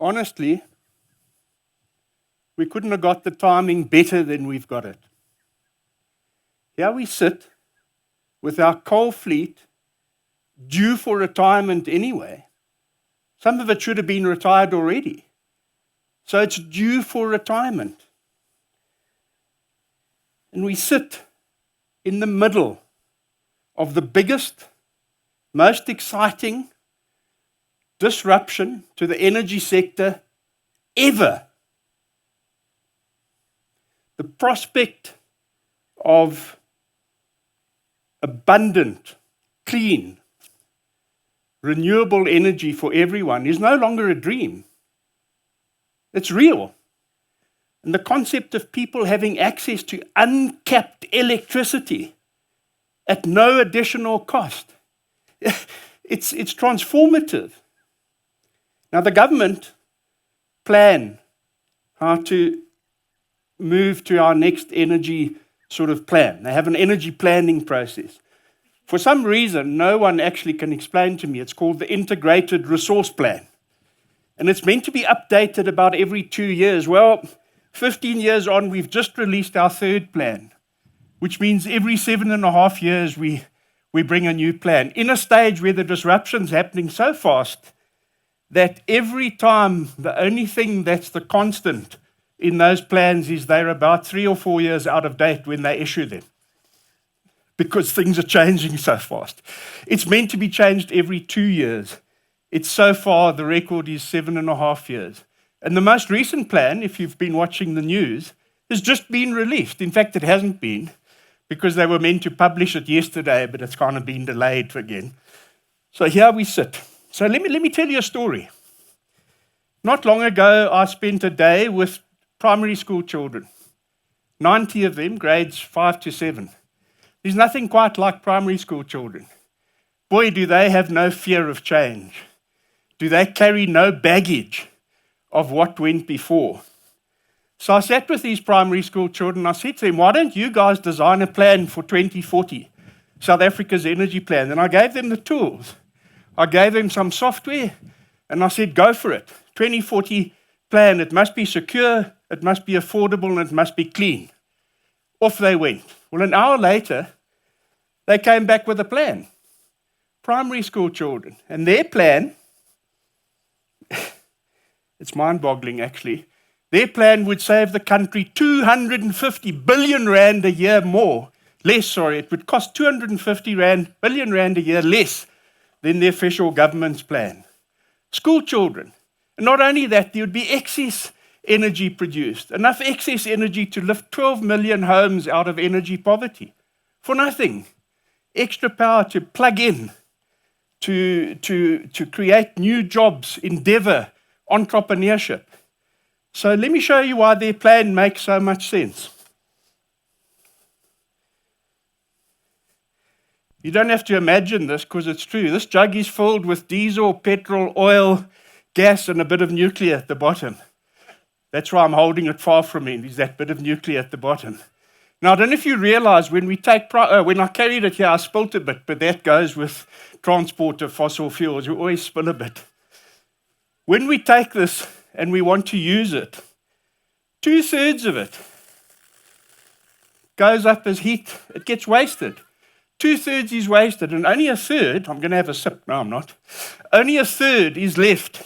honestly, we couldn't have got the timing better than we've got it. Here we sit with our coal fleet due for retirement anyway. Some of it should have been retired already. So it's due for retirement. And we sit in the middle of the biggest, most exciting disruption to the energy sector ever. The prospect of abundant, clean, renewable energy for everyone is no longer a dream. It's real. And the concept of people having access to uncapped electricity at no additional cost, it's transformative. Now, the government plan how to move to our next energy sort of plan. They have an energy planning process. For some reason, no one actually can explain to me. It's called the Integrated Resource Plan. And it's meant to be updated about every 2 years. Well, 15 years on, we've just released our third plan, which means every 7.5 years we bring a new plan. In a stage where the disruption's happening so fast that every time the only thing that's the constant in those plans is they're about 3 or 4 years out of date when they issue them, because things are changing so fast. It's meant to be changed every 2 years. It's so far, the record is 7.5 years. And the most recent plan, if you've been watching the news, has just been released. In fact, it hasn't been, because they were meant to publish it yesterday, but it's kind of been delayed again. So here we sit. So let me tell you a story. Not long ago, I spent a day with primary school children, 90 of them, grades 5 to 7. There's nothing quite like primary school children. Boy, do they have no fear of change. Do they carry no baggage of what went before? So I sat with these primary school children. I said to them, why don't you guys design a plan for 2040, South Africa's energy plan? And I gave them the tools. I gave them some software, and I said, go for it. 2040 plan, it must be secure, it must be affordable, and it must be clean. Off they went. Well, an hour later, they came back with a plan. Primary school children. And their plan, it's mind-boggling actually, their plan would save the country 250 billion rand a year it would cost 250 billion rand a year less than the official government's plan. School children. And not only that, there would be excess energy produced, enough excess energy to lift 12 million homes out of energy poverty. For nothing. Extra power to plug in, to create new jobs, endeavor, entrepreneurship. So let me show you why their plan makes so much sense. You don't have to imagine this because it's true. This jug is filled with diesel, petrol, oil, gas, and a bit of nuclear at the bottom. That's why I'm holding it far from me. There's that bit of nuclear at the bottom. Now, I don't know if you realize when I carried it here, I spilt a bit, but that goes with transport of fossil fuels. You always spill a bit. When we take this and we want to use it, 2/3 of it goes up as heat. It gets wasted. 2/3 is wasted, and only a third, I'm going to have a sip. No, I'm not. Only a third is left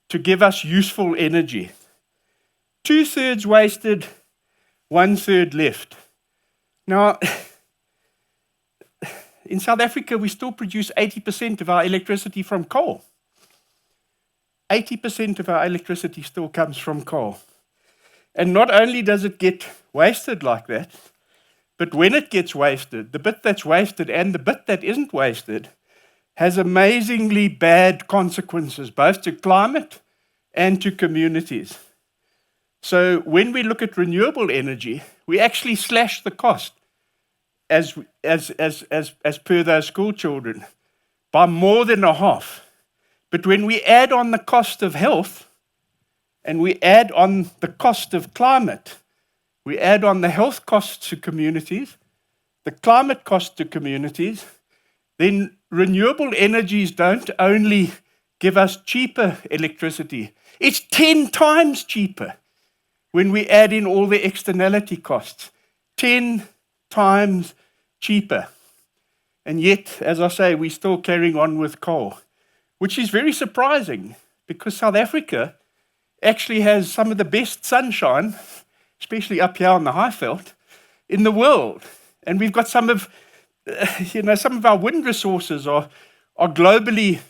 to give us useful energy. 2/3 wasted, 1/3 left. Now, in South Africa, we still produce 80% of our electricity from coal. 80% of our electricity still comes from coal. And not only does it get wasted like that, but when it gets wasted, the bit that's wasted and the bit that isn't wasted has amazingly bad consequences, both to climate and to communities. So when we look at renewable energy, we actually slash the cost as per those school children by more than a half. But when we add on the cost of health and we add on the cost of climate, we add on the health costs to communities, the climate cost to communities, then renewable energies don't only give us cheaper electricity, It's 10 times cheaper when we add in all the externality costs. 10 times cheaper. And yet, as I say, we're still carrying on with coal, which is very surprising because South Africa actually has some of the best sunshine, especially up here on the Highveld, in the world. And we've got some of our wind resources are globally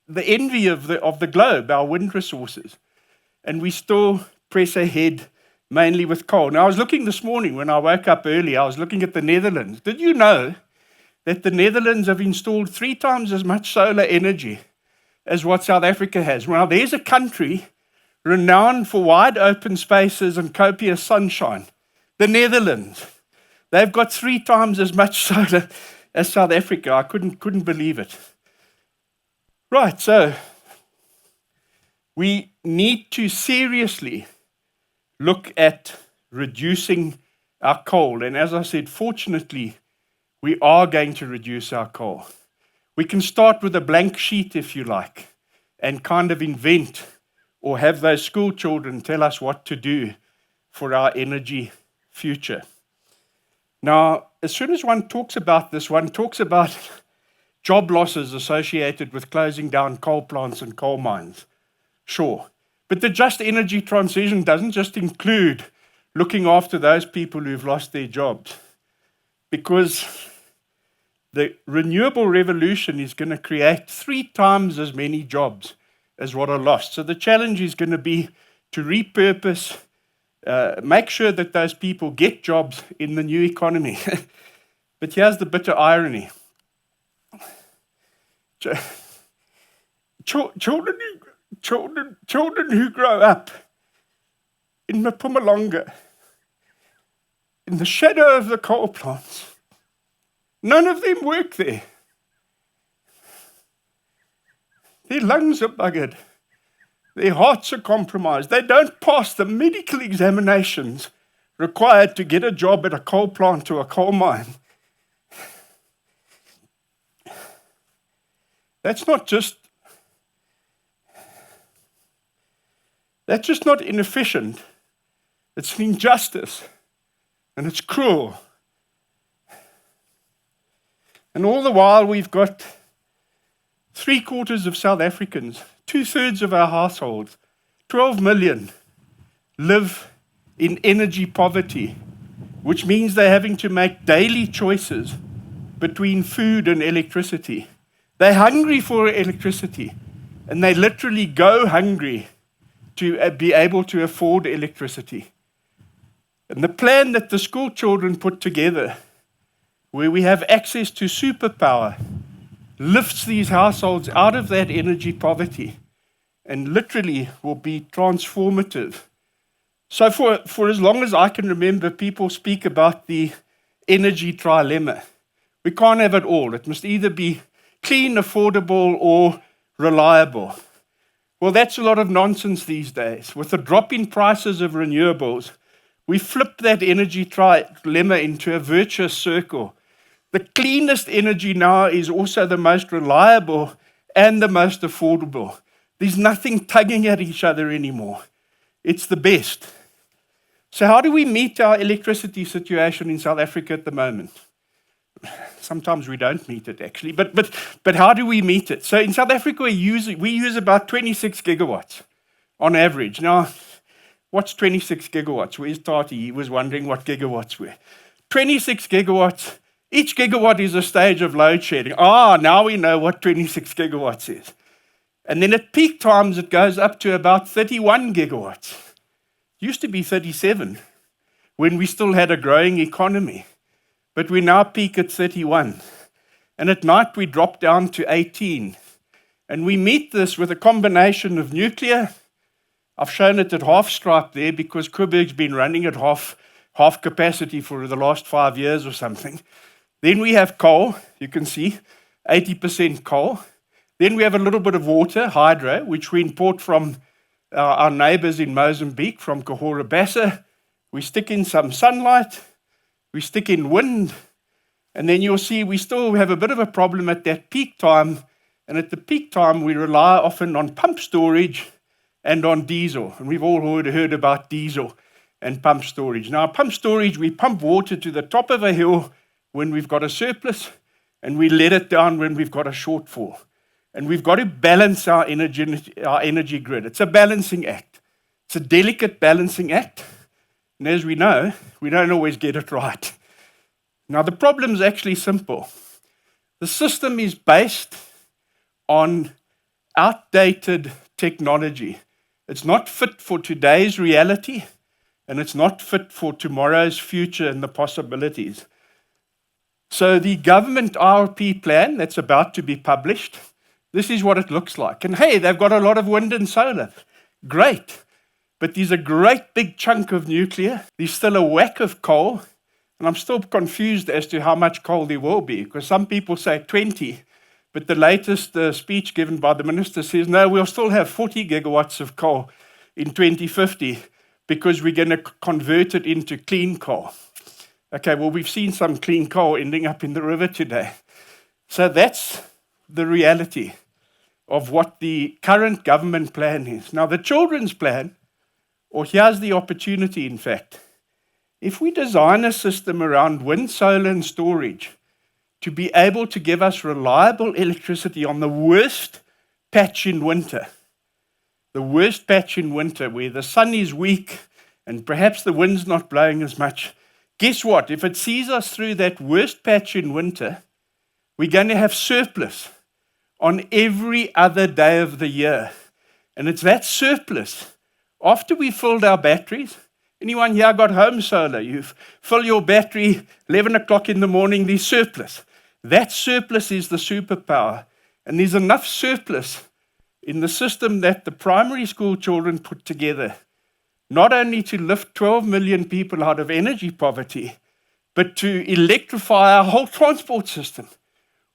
the envy of the globe, our wind resources. And we still press ahead mainly with coal. Now, I was looking this morning when I woke up early, I was looking at the Netherlands. Did you know that the Netherlands have installed 3 times as much solar energy as what South Africa has? Well, there's a country renowned for wide open spaces and copious sunshine. The Netherlands. They've got 3 times as much solar as South Africa. I couldn't believe it. Right, so we need to seriously look at reducing our coal. And as I said, fortunately, we are going to reduce our coal. We can start with a blank sheet, if you like, and kind of invent or have those school children tell us what to do for our energy future. Now, as soon as one talks about this, one talks about job losses associated with closing down coal plants and coal mines. Sure. But the just energy transition doesn't just include looking after those people who've lost their jobs, because the renewable revolution is going to create 3 times as many jobs as what are lost. So the challenge is going to be to repurpose, make sure that those people get jobs in the new economy. But here's the bitter irony. Children who grow up in Mpumalanga, in the shadow of the coal plants, none of them work there. Their lungs are buggered. Their hearts are compromised. They don't pass the medical examinations required to get a job at a coal plant or a coal mine. That's just not inefficient. It's an injustice. And it's cruel. And all the while we've got 3/4 of South Africans, 2/3 of our households, 12 million, live in energy poverty, which means they're having to make daily choices between food and electricity. They're hungry for electricity, and they literally go hungry to be able to afford electricity. And the plan that the school children put together, where we have access to superpower, lifts these households out of that energy poverty and literally will be transformative. So for as long as I can remember, people speak about the energy trilemma. We can't have it all. It must either be clean, affordable, or reliable. Well, that's a lot of nonsense these days. With the drop in prices of renewables, we flip that energy trilemma into a virtuous circle. The cleanest energy now is also the most reliable and the most affordable. There's nothing tugging at each other anymore. It's the best. So how do we meet our electricity situation in South Africa at the moment? Sometimes we don't meet it, actually. But how do we meet it? So in South Africa, we use about 26 gigawatts on average. Now, what's 26 gigawatts? Where's Tati? He was wondering what gigawatts were. 26 gigawatts. Each gigawatt is a stage of load shedding. Now we know what 26 gigawatts is. And then at peak times, it goes up to about 31 gigawatts. It used to be 37 when we still had a growing economy. But we now peak at 31. And at night, we drop down to 18. And we meet this with a combination of nuclear. I've shown it at half stripe there because Koeberg's been running at half capacity for the last 5 years or something. Then we have coal, you can see, 80% coal. Then we have a little bit of water, hydro, which we import from our neighbors in Mozambique, from Cahora Bassa. We stick in some sunlight. We stick in wind, and then you'll see we still have a bit of a problem at that peak time. And at the peak time, we rely often on pump storage and on diesel. And we've all heard about diesel and pump storage. Now, pump storage, we pump water to the top of a hill when we've got a surplus, and we let it down when we've got a shortfall. And we've got to balance our energy grid. It's a balancing act. It's a delicate balancing act. And as we know, we don't always get it right. Now, the problem is actually simple. The system is based on outdated technology. It's not fit for today's reality, and it's not fit for tomorrow's future and the possibilities. So the government RP plan that's about to be published, this is what it looks like. And hey, they've got a lot of wind and solar. Great. But there's a great big chunk of nuclear. There's still a whack of coal. And I'm still confused as to how much coal there will be, because some people say 20. But the latest speech given by the minister says, no, we'll still have 40 gigawatts of coal in 2050 because we're going to convert it into clean coal. Okay, well, we've seen some clean coal ending up in the river today. So that's the reality of what the current government plan is. Now, the children's plan, or here's the opportunity, in fact. If we design a system around wind, solar, and storage to be able to give us reliable electricity on the worst patch in winter, where the sun is weak and perhaps the wind's not blowing as much, guess what? If it sees us through that worst patch in winter, we're going to have surplus on every other day of the year. And it's that surplus. After we filled our batteries, anyone here got home solar? You fill your battery, 11 o'clock in the morning, there's surplus. That surplus is the superpower. And there's enough surplus in the system that the primary school children put together, not only to lift 12 million people out of energy poverty, but to electrify our whole transport system.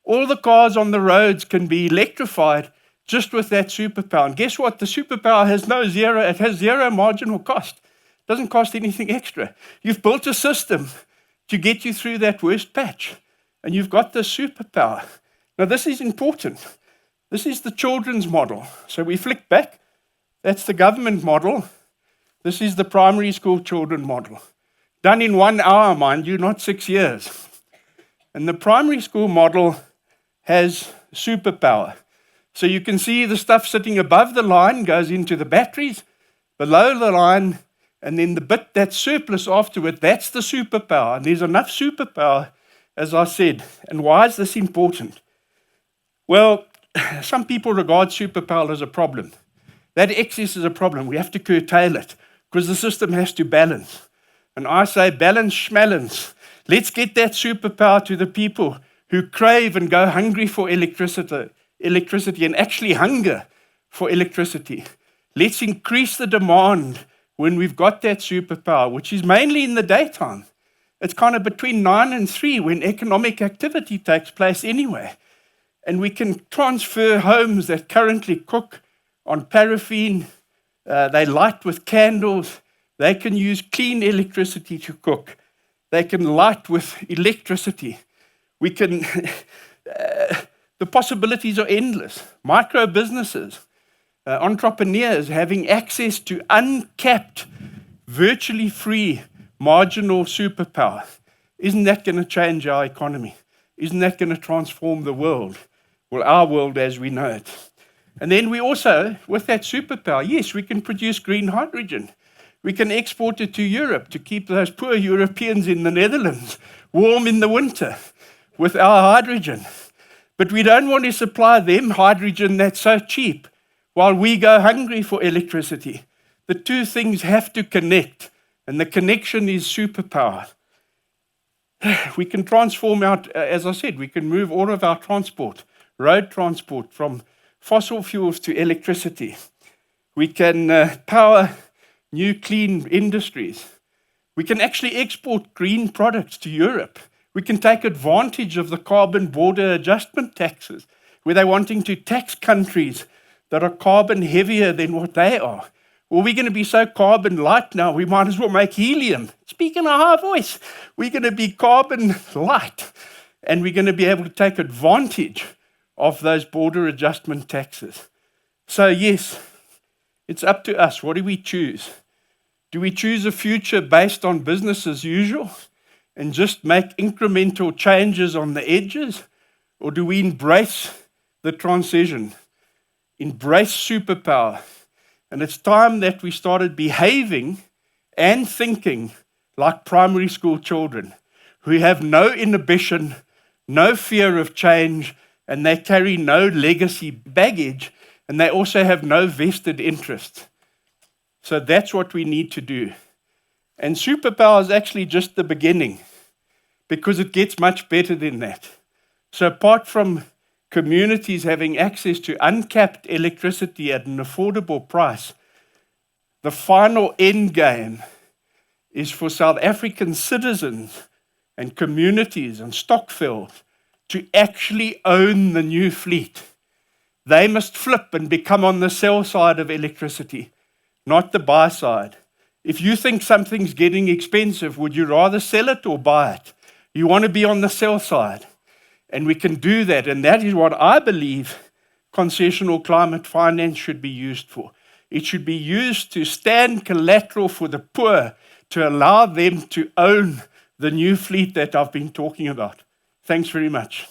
All the cars on the roads can be electrified just with that superpower. And guess what? The superpower has it has zero marginal cost. It doesn't cost anything extra. You've built a system to get you through that worst patch. And you've got the superpower. Now, this is important. This is the children's model. So we flick back. That's the government model. This is the primary school children model. Done in 1 hour, mind you, not 6 years. And the primary school model has superpower. So you can see the stuff sitting above the line goes into the batteries, below the line, and then the bit that's surplus afterward, that's the superpower. And there's enough superpower, as I said. And why is this important? Well, some people regard superpower as a problem. That excess is a problem. We have to curtail it because the system has to balance. And I say balance schmalance. Let's get that superpower to the people who crave and go hungry for electricity and actually hunger for electricity. Let's increase the demand when we've got that superpower, which is mainly in the daytime. It's kind of between 9 and 3 when economic activity takes place anyway. And we can transfer homes that currently cook on paraffin, they light with candles, they can use clean electricity to cook. They can light with electricity. We can, the possibilities are endless. Micro businesses, entrepreneurs having access to uncapped, virtually free, marginal superpower. Isn't that going to change our economy? Isn't that going to transform the world? Well, our world as we know it. And then we also, with that superpower, yes, we can produce green hydrogen. We can export it to Europe to keep those poor Europeans in the Netherlands warm in the winter with our hydrogen. But we don't want to supply them hydrogen that's so cheap while we go hungry for electricity. The two things have to connect, and the connection is superpower. We can transform out, as I said, we can move all of our transport, road transport, from fossil fuels to electricity. We can power new clean industries. We can actually export green products to Europe. We can take advantage of the carbon border adjustment taxes, where they're wanting to tax countries that are carbon heavier than what they are. Well, we're going to be so carbon light now, we might as well make helium. Speak in a high voice. We're going to be carbon light, and we're going to be able to take advantage of those border adjustment taxes. So yes, It's up to us. What do we choose? Do we choose a future based on business as usual and just make incremental changes on the edges? Or do we embrace the transition, embrace superpower? And it's time that we started behaving and thinking like primary school children who have no inhibition, no fear of change, and they carry no legacy baggage, and they also have no vested interest. So that's what we need to do. And superpower is actually just the beginning, because it gets much better than that. So apart from communities having access to uncapped electricity at an affordable price, the final end game is for South African citizens and communities and Stockfields to actually own the new fleet. They must flip and become on the sell side of electricity, not the buy side. If you think something's getting expensive, would you rather sell it or buy it? You want to be on the sell side. And we can do that. And that is what I believe concessional climate finance should be used for. It should be used to stand collateral for the poor, to allow them to own the new fleet that I've been talking about. Thanks very much.